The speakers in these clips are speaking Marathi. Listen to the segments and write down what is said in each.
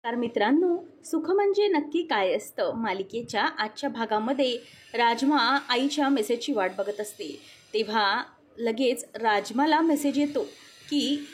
तर मित्रांनो, सुख म्हणजे नक्की काय असतं मालिकेच्या आजच्या भागामध्ये राजमा आईच्या मेसेजची वाट बघत असते. तेव्हा लगेच राजमाला मेसेज येतो की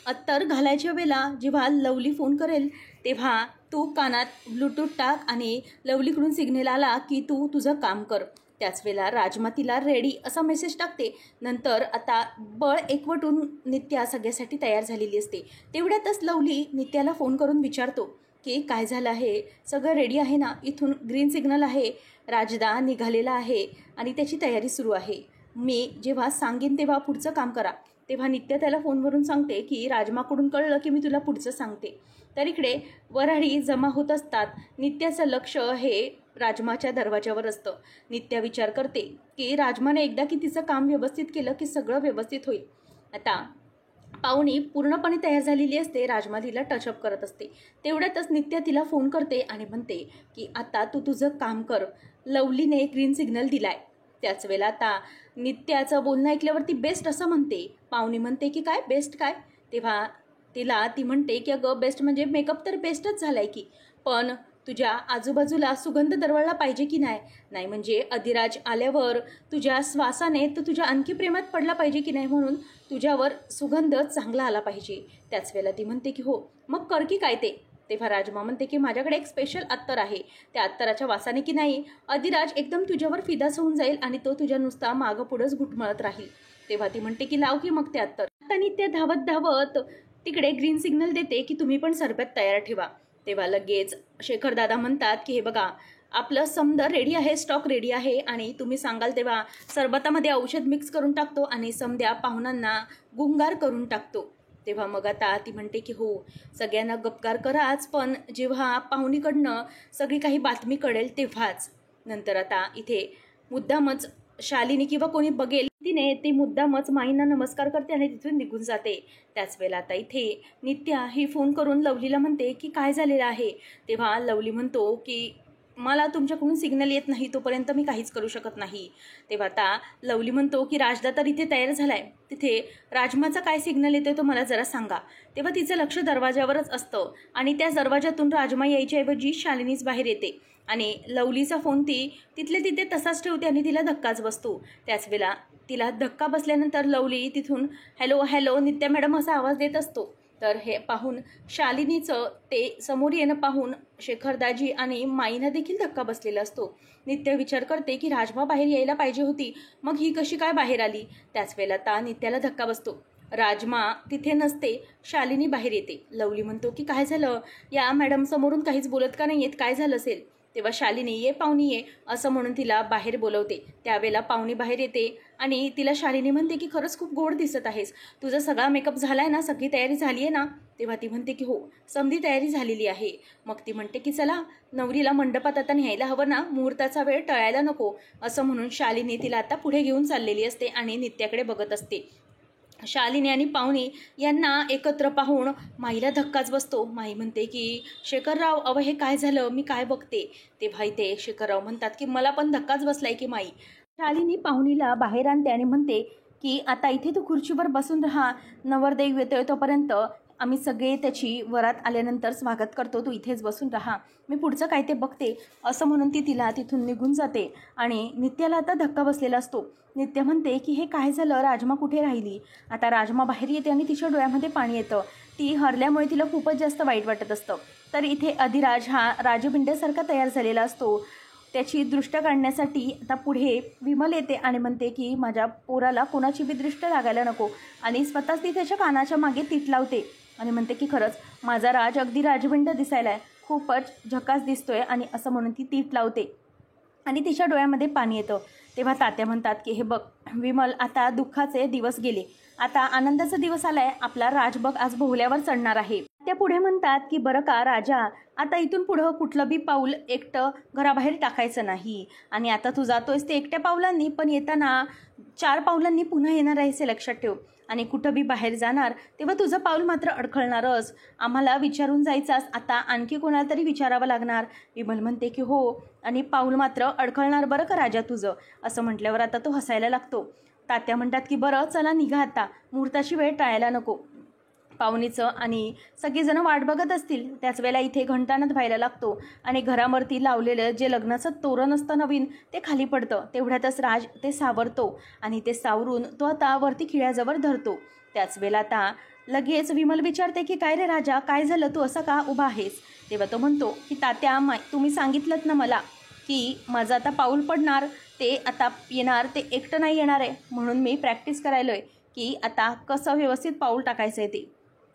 अत्तर घालायच्या वेळेला जेव्हा लवली फोन करेल तेव्हा तू कानात ब्लूटूथ टाक आणि लवलीकडून सिग्नल आला की तू तुझं काम कर. त्याच वेळेला राजमा तिला रेडी असा मेसेज टाकते. नंतर आता बळ एकवटून नित्या सगळ्यासाठी तयार झालेली असते. तेवढ्यातच लवली नित्याला फोन करून विचारतो की काय झालं आहे, सगळं रेडी आहे ना, इथून ग्रीन सिग्नल आहे, राजदा निघालेला आहे आणि त्याची तयारी सुरू आहे. मी जेव्हा सांगेन तेव्हा पुढचं काम करा. तेव्हा नित्या त्याला फोनवरून सांगते की राजमाकडून कळलं की मी तुला पुढचं सांगते. तर इकडे वऱ्हाडी जमा होत असतात. नित्याचं लक्ष हे राजमाच्या दरवाजावर असतं. नित्या विचार करते की राजमाने एकदा की तिचं काम व्यवस्थित केलं की सगळं व्यवस्थित होईल. आता पाहुणी पूर्णपणे तयार झालेली असते. राजमा तिला टचअप करत असते. तेवढ्यातच नित्या तिला फोन करते आणि म्हणते की आता तू तुझं काम कर, लवलीने ग्रीन सिग्नल दिलाय. त्याच वेळेला आता नित्याचं बोलणं ऐकल्यावरती बेस्ट असं म्हणते. पाहुणी म्हणते की काय बेस्ट काय. तेव्हा ती म्हणते की अगं बेस्ट म्हणजे मेकअप तर बेस्टच झालाय की, पण तुझ्या आजूबाजूला सुगंध दरवळला पाहिजे की नाही म्हणजे अधिराज आल्यावर तुझ्या श्वासाने तो तुझ्या आणखी प्रेमात पडला पाहिजे की नाही, म्हणून तुझ्यावर सुगंध चांगला आला पाहिजे. त्याच वेळेला ती म्हणते की हो मग कर की काय ते. तेव्हा राजमा म्हणते की माझ्याकडे एक स्पेशल अत्तर आहे, त्या अत्तराच्या वासाने की नाही अधिराज एकदम तुझ्यावर फिदाच होऊन जाईल आणि तो तुझ्या नुसता मागं पुढंच घुटमळत राहील. तेव्हा ती म्हणते की लाव की मग ते अत्तर. आता नित्या धावत धावत तिकडे ग्रीन सिग्नल देते की तुम्ही पण सरबत तयार ठेवा. तेव्हा लगेच शेखर दादा म्हणतात की हे बघा, आपलं समद रेडी आहे, स्टॉक रेडी आहे आणि तुम्ही सांगाल तेव्हा सरबतामध्ये औषध मिक्स करून टाकतो आणि समद्या पाहुण्यांना गुंगार करून टाकतो. तेव्हा मग आता ती म्हणते की हो सगळ्यांना गपगार कराच, पण जेव्हा पाहुणीकडनं सगळी काही बातमी कळेल तेव्हाच. नंतर आता इथे मुद्दामच शालिनी किंवा कोणी बघेल तिने ते मुद्दामच माईंना नमस्कार करते आणि तिथून निघून जाते. त्याच वेळेला आता इथे नित्या ही फोन करून लवलीला म्हणते की काय झालेलं आहे. तेव्हा लवली म्हणतो की मला तुमच्याकडून सिग्नल येत नाही तोपर्यंत मी काहीच करू शकत नाही. तेव्हा आता लवली म्हणतो की राजदा तर इथे तयार झालाय, तिथे राजमाचा काय सिग्नल येतोय तो मला जरा सांगा. तेव्हा तिचं लक्ष दरवाजावरच असतं आणि त्या दरवाजातून राजमा यायच्याऐवजी शालिनीच बाहेर येते आणि लवलीचा फोन ती तिथले तिथे तसाच ठेवते आणि तिला धक्काच बसतो. त्याच वेळेला तिला धक्का बसल्यानंतर लवली तिथून हॅलो हॅलो नित्या मॅडम असा आवाज देत असतो. तर हे पाहून शालिनीचं ते समोर येणं पाहून शेखरदाजी आणि माईंना देखील धक्का बसलेला असतो. नित्या विचार करते की राजमा बाहेर यायला पाहिजे होती, मग ही कशी काय बाहेर आली. त्याच वेळेला ता नित्याला धक्का बसतो. राजमा तिथे नसते, शालिनी बाहेर येते. लवली म्हणतो की काय झालं, या मॅडम समोरून काहीच बोलत का नाही येत, काय झालं असेल. तेव्हा शालिनी ये पाहुणी ये असं म्हणून तिला बाहेर बोलवते. त्यावेळेला पाहुणी बाहेर येते आणि तिला शालिनी म्हणते की खरंच खूप गोड दिसत आहेस, तुझा सगळा मेकअप झाला आहे ना, सगळी तयारी झाली आहे ना. तेव्हा ती म्हणते की हो समधी तयारी झालेली आहे. मग ती म्हणते की चला नवरीला मंडपात आता न्यायला हवं ना, मुहूर्ताचा वेळ टळायला नको असं म्हणून शालिनी तिला आता पुढे घेऊन चाललेली असते आणि नित्याकडे बघत असते. शालिनी आणि पाहुणी यांना एकत्र पाहून माईला धक्काच बसतो. माई म्हणते की शेखरराव अव हे काय झालं, मी काय बघते. तेव्हा इथे शेखरराव म्हणतात की मला पण धक्काच बसलाय की माई. शालिनी पाहुणीला बाहेर आणते आणि म्हणते की आता इथे तू खुर्चीवर बसून राहा, नवरदेव येतोय तोपर्यंत आम्ही सगळे त्याची वरात आल्यानंतर स्वागत करतो, तू इथेच बसून राहा, मी पुढचं काय ते बघते असं म्हणून ती तिला तिथून निघून जाते. आणि नित्याला आता धक्का बसलेला असतो. नित्या म्हणते की हे काय झालं, राजमा कुठे राहिली. आता राजमा बाहेर येते आणि तिच्या डोळ्यामध्ये पाणी येतं. ती हरल्यामुळे तिला खूपच जास्त वाईट वाटत असतं. तर इथे अधिराज हा राजबिंड्यासारखा तयार झालेला असतो. त्याची दृष्ट काढण्यासाठी आता पुढे विमल येते आणि म्हणते की माझ्या पोराला कोणाची बी दृष्ट लागायला नको, आणि स्वतःच ती त्याच्या कानाच्या मागे तीट लावते आणि म्हणते की खरंच माझा राज अगदी राजबिंड दिसायला आहे, खूपच झकास दिसतोय आणि असं म्हणून ती तीट लावते आणि तिच्या डोळ्यामध्ये पाणी येतं. तेव्हा तात्या म्हणतात की हे बघ विमल, आता दुःखाचे दिवस गेले, आता आनंदाचा दिवस आलाय, आपला राजबग आज भोवल्यावर चढणार आहे. त्या पुढे म्हणतात की बरं का राजा, आता इथून पुढं कुठलं बी पाऊल एकटं घराबाहेर टाकायचं नाही, आणि आता तू जातोयस ते एकट्या पावलांनी, पण येताना 4 पावलांनी पुन्हा येणार आहेस हे लक्षात ठेव, आणि कुठं बी बाहेर जाणार तेव्हा तुझं पाऊल मात्र अडखळणारच, आम्हाला विचारून जायचास, आता आणखी कोणाला तरी विचारावं लागणार. विमल म्हणते की हो, आणि पाऊल मात्र अडखळणार बरं का राजा तुझं. असं म्हटल्यावर आता तो हसायला लागतो. तात्या म्हणतात की बरं चला निघा, आता मुहूर्ताची वेळ टाळायला नको. पाहुणीचं आणि सगळेजण वाट बघत असतील त्याच वेळेला इथे घंटानाद व्हायला लागतो आणि घरावरती लावलेलं जे लग्नाचं तोरण असतं नवीन ते खाली पडतं. तेवढ्यातच राज ते सावरतो आणि ते सावरून तो आता वरती खिळ्याजवळ धरतो. त्याच वेळेला आता लगेच विमल विचारते की काय रे राजा, काय झालं, तू असं का उभा आहेस? तेव्हा तो म्हणतो की तात्या, तुम्ही सांगितलंत ना मला की माझं आता पाऊल पडणार, ते आता येणार, ते एकटं नाही येणार आहे, म्हणून मी प्रॅक्टिस करायलो आहे की आता कसं व्यवस्थित पाऊल टाकायचं आहे ते.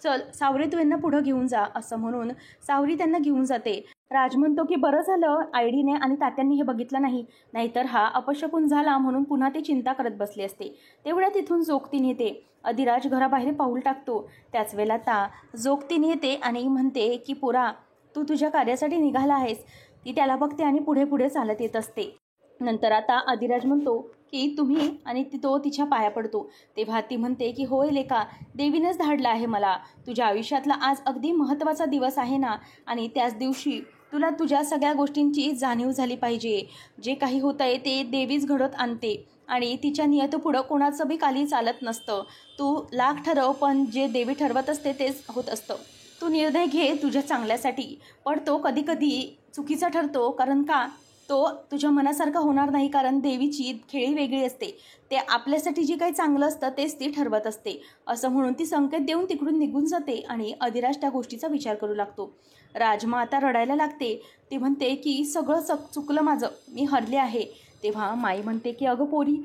चल सावरी, तू यांना पुढं घेऊन जा, असं म्हणून सावरी त्यांना घेऊन जाते. राज म्हणतो की बरं झालं आयडीने आणि तात्यांनी हे बघितलं नाही, नाहीतर हा अपशकुन झाला म्हणून पुन्हा ते चिंता करत बसले असते. तेवढ्या तिथून जोगतीन येते. अधिराज घराबाहेर पाऊल टाकतो. त्याच वेळेला आता जोगतीन येते आणि म्हणते की पोरा, तू तुझ्या कार्यासाठी निघाला आहेस. ती त्याला बघते आणि पुढे पुढे चालत येत असते. नंतर आता अधिराज म्हणतो की तुम्ही, आणि तो तिच्या पाया पडतो. तेव्हा ती म्हणते की होय लेका, देवीनंच धाडलं आहे मला. तुझ्या आयुष्यातला आज अगदी महत्त्वाचा दिवस आहे ना, आणि त्याच दिवशी तुला तुझ्या सगळ्या गोष्टींची जाणीव झाली पाहिजे. जे काही होतं आहे ते देवीच घडत आणते आणि तिच्या नियतीपुढं कोणाचं बी काली चालत नसतं. तू लाख ठरव, पण जे देवी ठरवत असते तेच होत असतं. तू निर्णय घे तुझ्या चांगल्यासाठी, पण तो कधी कधी चुकीचा ठरतो. कारण का, तो तुझ्या मनासारखा होणार नाही, कारण देवीची खेळी वेगळी असते. ते आपल्यासाठी जे काही चांगलं असतं तेच ती ठरवत असते. असं म्हणून ती संकेत देऊन तिकडून निघून जाते आणि अधिराज त्या गोष्टीचा विचार करू लागतो. राजमा आता रडायला लागते. ती म्हणते की सगळं चुकलं माझं, मी हरले आहे. तेव्हा माई म्हणते की अगं पोरी,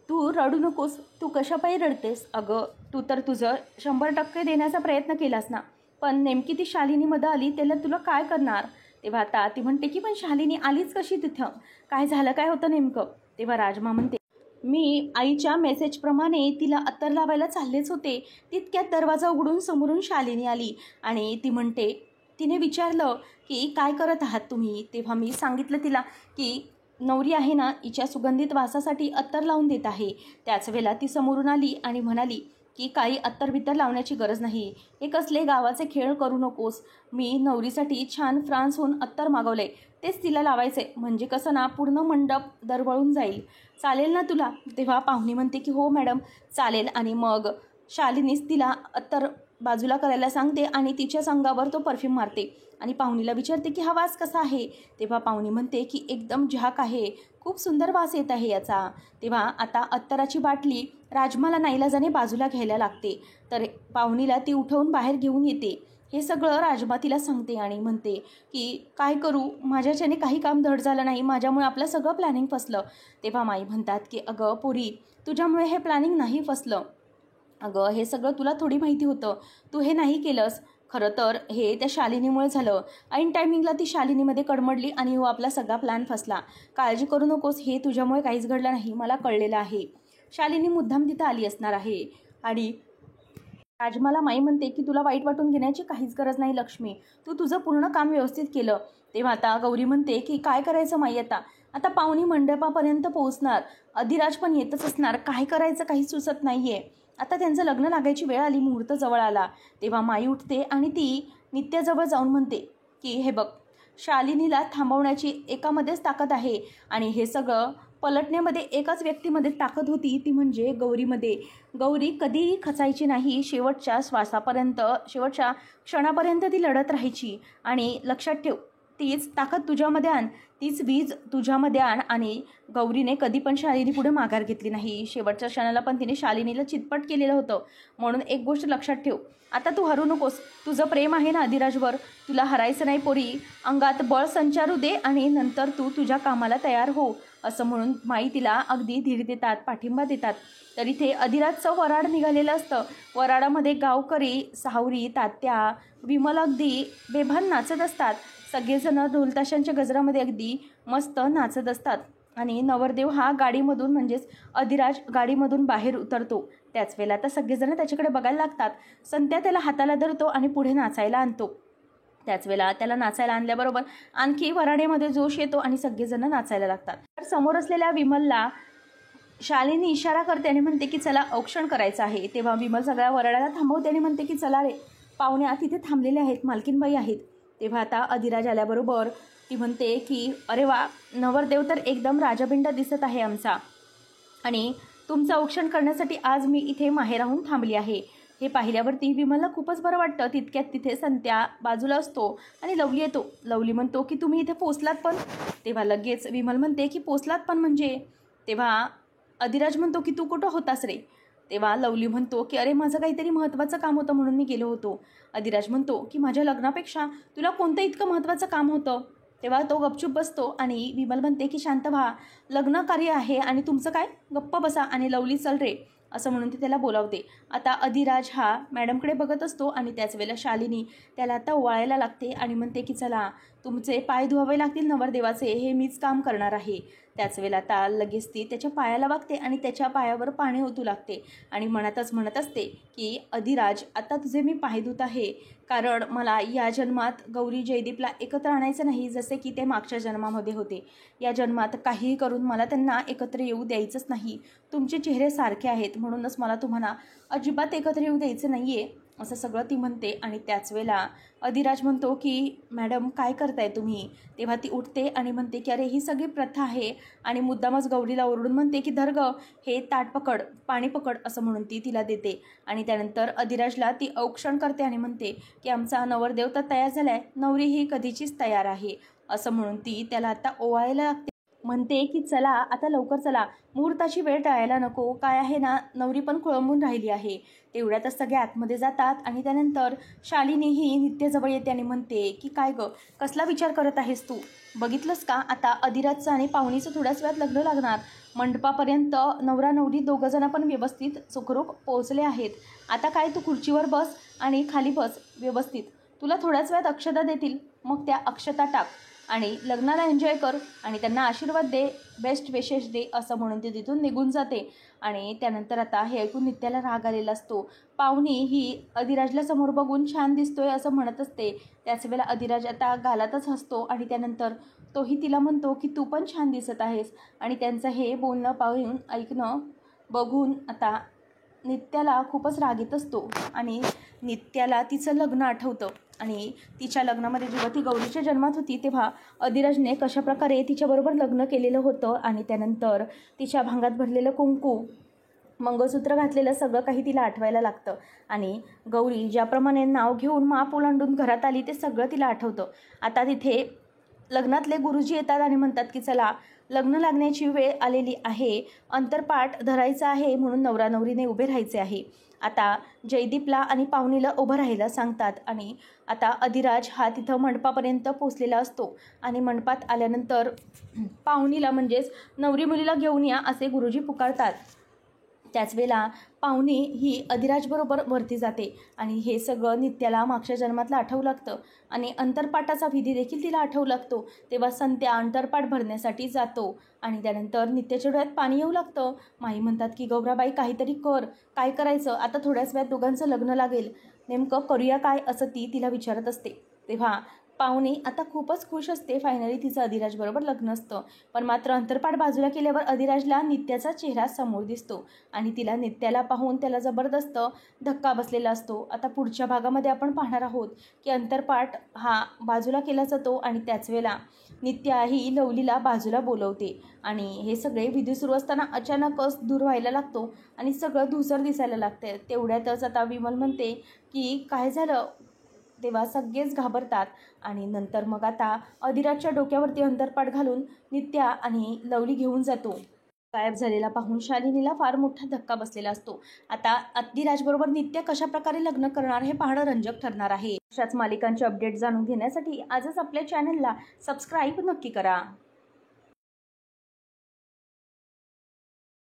तू रडू नकोस, तू कशापायी रडतेस? अगं तू तर तुझं 100% देण्याचा प्रयत्न केलास ना, पण नेमकी ती शालिनीमध्ये आली, त्याला तुला काय करणार? तेव्हा आता ती म्हणते की पण शालिनी आलीच कशी तिथं, काय झालं, काय होतं नेमकं? तेव्हा राजमा म्हणते मी आईच्या मेसेजप्रमाणे तिला अत्तर लावायला चाललेच होते, तितक्यात दरवाजा उघडून समोरून शालिनी आली आणि ती म्हणते, तिने विचारलं की काय करत आहात तुम्ही? तेव्हा मी सांगितलं तिला की नवरी आहे ना, हिच्या सुगंधित वासासाठी अत्तर लावून देत आहे. त्याच वेळेला ती समोरून आली आणि म्हणाली की काही अत्तर बित्तर लावण्याची गरज नाही, हे कसले गावाचे खेळ करू नकोस. मी नवरीसाठी छान फ्रान्सहून अत्तर मागवले, तेच तिला लावायचे, म्हणजे कसं ना पूर्ण मंडप दरवळून जाईल. चालेल ना तुला? तेव्हा पाहुणी म्हणते की हो मॅडम चालेल. आणि मग शालिनीच तिला अत्तर बाजूला करायला सांगते आणि तिच्याच अंगावर तो परफ्यूम मारते आणि पाहुणीला विचारते की हा वास कसा आहे? तेव्हा पाहुणी म्हणते की एकदम झाक आहे, खूप सुंदर वास येत आहे याचा. तेव्हा आता अत्तराची बाटली राजमाला नाईलाजाने बाजूला घ्यायला लागते, तर पाहुणीला ती उठवून बाहेर घेऊन येते. हे सगळं राजमा तिला सांगते आणि म्हणते की काय करू, माझ्याच्याने काही काम धड झालं नाही, माझ्यामुळे आपलं सगळं प्लॅनिंग फसलं. तेव्हा माई म्हणतात की अगं पोरी, तुझ्यामुळे हे प्लॅनिंग नाही फसलं. अगं हे सगळं तुला थोडी माहिती होतं, तू हे नाही केलंस. खरं तर हे त्या शालिनीमुळे झालं. ऐन टायमिंगला ती शालिनीमध्ये कडमडली आणि हो आपला सगळा प्लॅन फसला. काळजी करू नकोस, हे तुझ्यामुळे काहीच घडलं नाही, मला कळलेलं आहे. शालिनी मुद्दाम तिथं आली असणार आहे. आणि राजमाला माई म्हणते की तुला वाईट वाटून घेण्याची काहीच गरज नाही लक्ष्मी, तू तुझं पूर्ण काम व्यवस्थित केलं. तेव्हा आता गौरी म्हणते की काय करायचं माई, आता आता पाहुणी मंडपापर्यंत पोहोचणार, अधिराज पण येतच असणार, काय करायचं काही सुचत नाही आहे. आता त्यांचं लग्न लागायची वेळ आली, मुहूर्त जवळ आला. तेव्हा माई उठते आणि ती नित्याजवळ जाऊन म्हणते की हे बघ, शालिनीला थांबवण्याची एकामध्येच ताकद आहे आणि हे सगळं पलटण्यामध्ये एकाच व्यक्तीमध्ये ताकद होती, ती म्हणजे गौरीमध्ये. गौरी कधीही खचायची नाही, शेवटच्या श्वासापर्यंत, शेवटच्या क्षणापर्यंत ती लढत राहायची. आणि लक्षात ठेव, तीच ताकद तुझ्यामध्ये आण, तीच वीज तुझ्यामध्ये आण. आणि गौरीने कधी पण शालिनी पुढे माघार घेतली नाही. शेवटच्या क्षणाला पण तिने शालिनीला चितपट केलेलं होतं. म्हणून एक गोष्ट लक्षात ठेव, आता तू हरू नकोस, तुझं प्रेम आहे ना अधिराजवर, तुला हरायचं नाही पोरी, अंगात बळ संचारू दे आणि नंतर तू तुझ्या कामाला तयार हो, असं म्हणून माई तिला अगदी धीर देतात, पाठिंबा देतात. तर इथे अधिराजचं वराड निघालेलं असतं. वराडामध्ये गावकरी, सावरी, तात्या, विमल अगदी बेभान नाचत असतात. सगळेजण ढोलताशांच्या गजरामध्ये अगदी मस्त नाचत असतात. आणि नवरदेव हा गाडीमधून, म्हणजेच अधिराज गाडीमधून बाहेर उतरतो. त्याच वेळेला आता सगळेजण त्याच्याकडे बघायला लागतात. संत्या त्याला हाताला धरतो आणि पुढे नाचायला आणतो. त्याच वेळेला त्याला नाचायला आणल्याबरोबर आणखी वराडेमध्ये जोश येतो आणि सगळेजण नाचायला लागतात. तर समोर असलेल्या विमलला शालिनी इशारा करते आणि म्हणते की चला औक्षण करायचं आहे. तेव्हा विमल सगळ्या वराडाला थांबवते आणि म्हणते की चला रे, पाहुण्या तिथे थांबलेले आहेत, मालकीनबाई आहेत. तेव्हा आता अधिराज आल्याबरोबर ती म्हणते की अरे वा, नवरदेव तर एकदम राजाबिंडा दिसत आहे आमचा, आणि तुमचं औक्षण करण्यासाठी आज मी इथे माहेराहून थांबली आहे. हे पाहिल्यावरती विमलला खूपच बरं वाटतं. तितक्यात तिथे संत्या बाजूला असतो आणि लवली येतो. लवली म्हणतो की तुम्ही इथे पोचलात पण? तेव्हा लगेच विमल म्हणते की पोचलात पण म्हणजे? तेव्हा अधिराज म्हणतो की तू कुठं होतास रे? तेव्हा लवली म्हणतो की अरे माझं काहीतरी महत्त्वाचं काम होतं म्हणून मी गेलो होतो. अधिराज म्हणतो की माझ्या लग्नापेक्षा तुला कोणतं इतकं महत्त्वाचं काम होतं? तेव्हा तो गपचूप बसतो आणि विमल म्हणते की शांत व्हा, लग्न कार्य आहे आणि तुमचं काय, गप्प बसा आणि लवली चल रे असं म्हणून ती त्याला बोलावते. आता अधिराज हा मॅडमकडे बघत असतो आणि त्याच वेळेला शालिनी त्याला आता ओवाळायला लागते आणि म्हणते की चला तुमचे पाय धुवावे लागतील नवरदेवाचे, हे मीच काम करणार आहे. त्याच वेळेला आता लगेच ती त्याच्या पायाला वागते आणि त्याच्या पायावर पाणी ओतू लागते आणि मनातच म्हणत असते की अधिराज आता तुझे मी पाय धुत आहे, कारण मला या जन्मात गौरी जयदीपला एकत्र आणायचं नाही जसे की ते मागच्या जन्मामध्ये होते. या जन्मात काहीही करून मला त्यांना एकत्र येऊ द्यायचंच नाही. तुमचे चेहरे सारखे आहेत म्हणूनच मला तुम्हाला अजिबात एकत्र येऊ द्यायचं नाही आहे असं सगळं ती म्हणते. आणि त्याच वेळेला अधिराज म्हणतो की मॅडम काय करताय तुम्ही? तेव्हा ती उठते आणि म्हणते की अरे ही सगळी प्रथा आहे आणि मुद्दामच गौरीला ओरडून म्हणते की धर ग हे ताट पकड, पाणी पकड असं म्हणून ती तिला देते. आणि त्यानंतर अधिराजला ती औक्षण करते आणि म्हणते की आमचा नवरदेव तर तयार झाला आहे, नवरी ही कधीचीच तयार आहे असं म्हणून ती त्याला आता ओवाळायला लागते. म्हणते की चला आता लवकर चला, मुहूर्ताची वेळ टाळायला नको, काय आहे ना नवरी पण खोळंबून राहिली आहे. तेवढ्यातच सगळे आतमध्ये जातात आणि त्यानंतर शालिनी ही नित्यजवळ येते आणि म्हणते की काय गं, कसला विचार करत आहेस तू? बघितलंस का आता अधिराजचं आणि पाहुणीचं थोड्याच वेळात लग्न लागणार. मंडपापर्यंत नवरा नवरी दोघंजणं पण व्यवस्थित सुखरूप पोहोचले आहेत. आता काय तू खुर्चीवर बस आणि खाली बस व्यवस्थित, तुला थोड्याच वेळात अक्षता देतील, मग त्या अक्षता टाक आणि लग्नाला एन्जॉय कर आणि त्यांना आशीर्वाद दे, बेस्ट विशेष दे असं म्हणून ती तिथून निघून जाते. आणि त्यानंतर आता हे ऐकून नित्याला राग आलेला असतो. पाहुणी ही अधिराजला समोर बघून छान दिसतोय असं म्हणत असते. त्याच वेळेला अधिराज आता गालातच हसतो आणि त्यानंतर तोही तिला म्हणतो की तू पण छान दिसत आहेस. आणि त्यांचं हे बोलणं पाहून ऐकणं बघून आता नित्याला खूपच राग येत असतो आणि नित्याला तिचं लग्न आठवतं. आणि तिच्या लग्नामध्ये जेव्हा ती गौरीच्या जन्मात होती तेव्हा अधिराजने कशाप्रकारे तिच्याबरोबर लग्न केलेलं होतं आणि त्यानंतर तिच्या भांगात भरलेलं कुंकू, मंगळसूत्र घातलेलं सगळं काही तिला आठवायला लागतं. आणि गौरी ज्याप्रमाणे नाव घेऊन माप ओलांडून घरात आली ते सगळं तिला आठवतं. आता तिथे लग्नातले गुरुजी येतात आणि म्हणतात की चला लग्न लागण्याची वेळ आलेली आहे, अंतरपाठ धरायचा आहे म्हणून नवरा नवरीने उभे राहायचे आहे. आता जयदीपला आणि पाहुणीला उभं राहायला सांगतात. आणि आता अधिराज हा तिथं मंडपापर्यंत पोचलेला असतो आणि मंडपात आल्यानंतर पाहुणीला म्हणजेच नवरी मुलीला घेऊन या असे गुरुजी पुकारतात. त्याच वेळेला पाहुणी ही अधिराजबरोबर वरती जाते आणि हे सगळं नित्याला मागच्या जन्मातलं आठवू लागतं आणि अंतरपाठाचा विधी देखील तिला आठवू लागतो. तेव्हा संत्या अंतरपाठ भरण्यासाठी जातो आणि त्यानंतर नित्याच्या डोळ्यात पाणी येऊ लागतं. माई म्हणतात की गौराबाई काहीतरी कर, काय करायचं, आता थोड्याच वेळात दोघांचं लग्न लागेल, नेमकं करूया काय असं ती तिला विचारत असते. तेव्हा पाहुणी आता खूपच खुश असते, फायनली तिचं अधिराजबरोबर लग्न असतं. पण मात्र अंतरपाठ बाजूला केल्यावर अधिराजला नित्याचा चेहरा समोर दिसतो आणि तिला नित्याला पाहून त्याला जबरदस्त धक्का बसलेला असतो. आता पुढच्या भागामध्ये आपण पाहणार आहोत की अंतरपाठ हा बाजूला केला जातो आणि त्याच वेळेला नित्या ही लवलीला बाजूला बोलवते आणि हे सगळे विधी सुरू असताना अचानकच दूर व्हायला लागतो आणि सगळं धुसर दिसायला लागते. तेवढ्यातच आता विमल म्हणते की काय झालं? तेव्हा सगळेच घाबरतात आणि नंतर मग आता अधिराजच्या डोक्यावरती अंतरपाठ घालून नित्या आणि लवली घेऊन जातो. गायब झालेला पाहून शालिनीला फार मोठा धक्का बसलेला असतो. आता अधिराजबरोबर नित्या कशा प्रकारे लग्न करणार हे पाहणं रंजक ठरणार आहे. अशाच मालिकांचे अपडेट जाणून घेण्यासाठी आजच आपल्या चॅनलला सबस्क्राईब नक्की करा.